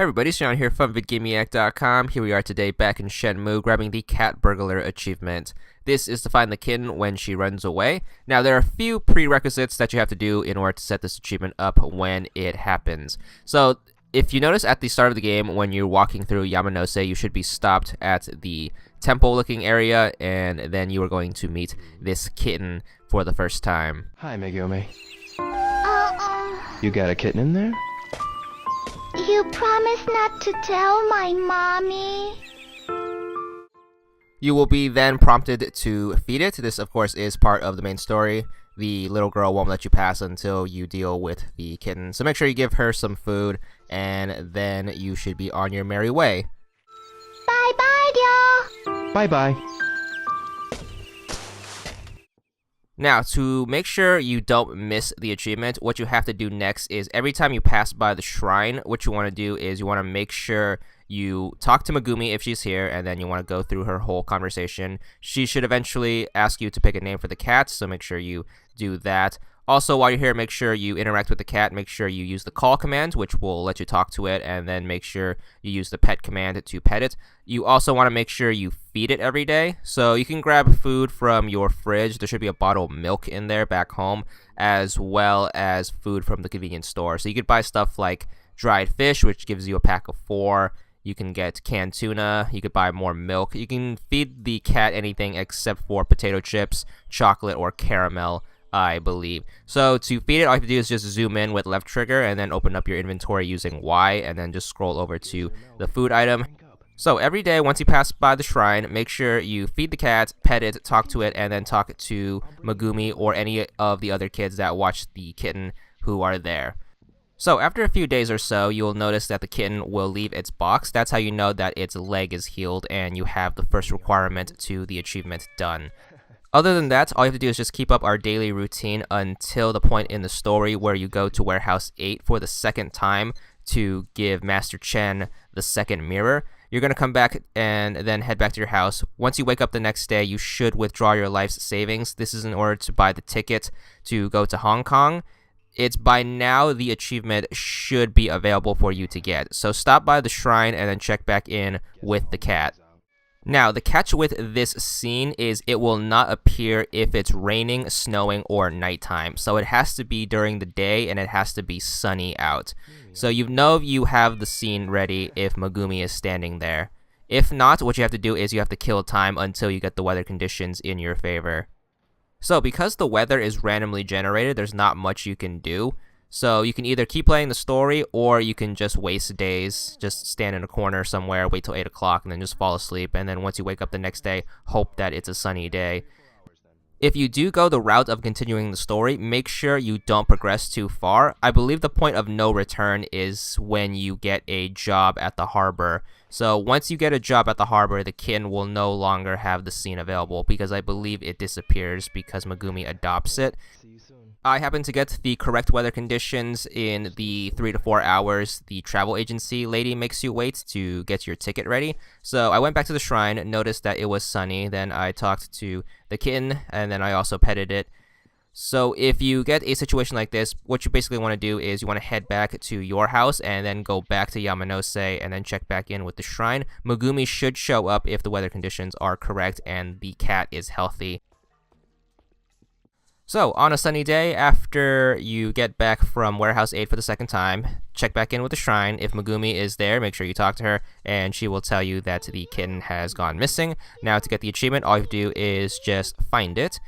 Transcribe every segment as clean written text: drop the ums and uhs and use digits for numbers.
Hey everybody, Sean here from VidGamiac.com. Here we are today back in Shenmue, grabbing the Cat Burglar achievement. This is to find the kitten when she runs away. Now, there are a few prerequisites that you have to do in order to set this achievement up when it happens. So, if you notice at the start of the game, when you're walking through Yamanose, you should be stopped at the temple-looking area, and then you are going to meet this kitten for the first time. Hi, Megumi. You got a kitten in there? You promised not to tell my mommy. You will be then prompted to feed it. This, of course, is part of the main story. The little girl won't let you pass until you deal with the kitten. So make sure you give her some food, and then you should be on your merry way. Bye-bye, y'all. Bye-bye. Now, to make sure you don't miss the achievement, what you have to do next is every time you pass by the shrine, what you want to do is you want to make sure you talk to Megumi if she's here, and then you want to go through her whole conversation. She should eventually ask you to pick a name for the cat, so make sure you do that. Also, while you're here, make sure you interact with the cat. Make sure you use the call command, which will let you talk to it, and then make sure you use the pet command to pet it. You also want to make sure you feed it every day. So you can grab food from your fridge. There should be a bottle of milk in there back home, as well as food from the convenience store. So you could buy stuff like dried fish, which gives you a pack of 4. You can get canned tuna. You could buy more milk. You can feed the cat anything except for potato chips, chocolate, or caramel, I believe. So to feed it, all you have to do is just zoom in with left trigger and then open up your inventory using Y, and then just scroll over to the food item. So every day, once you pass by the shrine, make sure you feed the cat, pet it, talk to it, and then talk to Megumi or any of the other kids that watch the kitten who are there. So after a few days or so, you'll notice that the kitten will leave its box. That's how you know that its leg is healed and you have the first requirement to the achievement done. Other than that, all you have to do is just keep up our daily routine until the point in the story where you go to Warehouse 8 for the second time to give Master Chen the second mirror. You're going to come back and then head back to your house. Once you wake up the next day, you should withdraw your life's savings. This is in order to buy the ticket to go to Hong Kong. It's by now the achievement should be available for you to get. So stop by the shrine and then check back in with the cat. Now, the catch with this scene is it will not appear if it's raining, snowing, or nighttime. So it has to be during the day and it has to be sunny out. So you know you have the scene ready if Megumi is standing there. If not, what you have to do is you have to kill time until you get the weather conditions in your favor. So because the weather is randomly generated, there's not much you can do. So you can either keep playing the story, or you can just waste days, just stand in a corner somewhere, wait till 8 o'clock, and then just fall asleep. And then once you wake up the next day, hope that it's a sunny day. If you do go the route of continuing the story, make sure you don't progress too far. I believe the point of no return is when you get a job at the harbor. So once you get a job at the harbor, the kitten will no longer have the scene available because I believe it disappears because Megumi adopts it. I happen to get the correct weather conditions in the 3 to 4 hours the travel agency lady makes you wait to get your ticket ready. So I went back to the shrine, noticed that it was sunny, then I talked to the kitten, and then I also petted it. So if you get a situation like this, what you basically want to do is you want to head back to your house and then go back to Yamanose and then check back in with the shrine. Megumi should show up if the weather conditions are correct and the cat is healthy. So, on a sunny day, after you get back from Warehouse 8 for the second time, check back in with the shrine. If Megumi is there, make sure you talk to her, and she will tell you that the kitten has gone missing. Now, to get the achievement, all you have to do is just find it.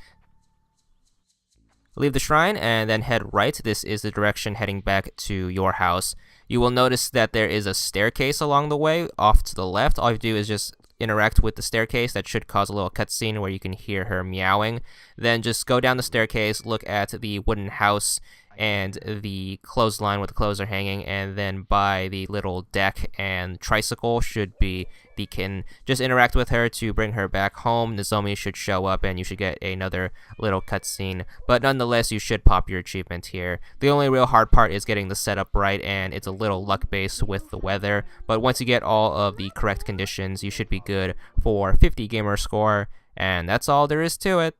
Leave the shrine, and then head right. This is the direction heading back to your house. You will notice that there is a staircase along the way, off to the left. All you have to do is just interact with the staircase. That should cause a little cutscene where you can hear her meowing. Then just go down the staircase, look at the wooden house and the clothesline where the clothes are hanging, and then by the little deck and tricycle should be the kitten. Just interact with her to bring her back home. Nozomi should show up and you should get another little cutscene, but nonetheless you should pop your achievement here. The only real hard part is getting the setup right, and it's a little luck based with the weather, but once you get all of the correct conditions you should be good for 50 gamer score, and that's all there is to it.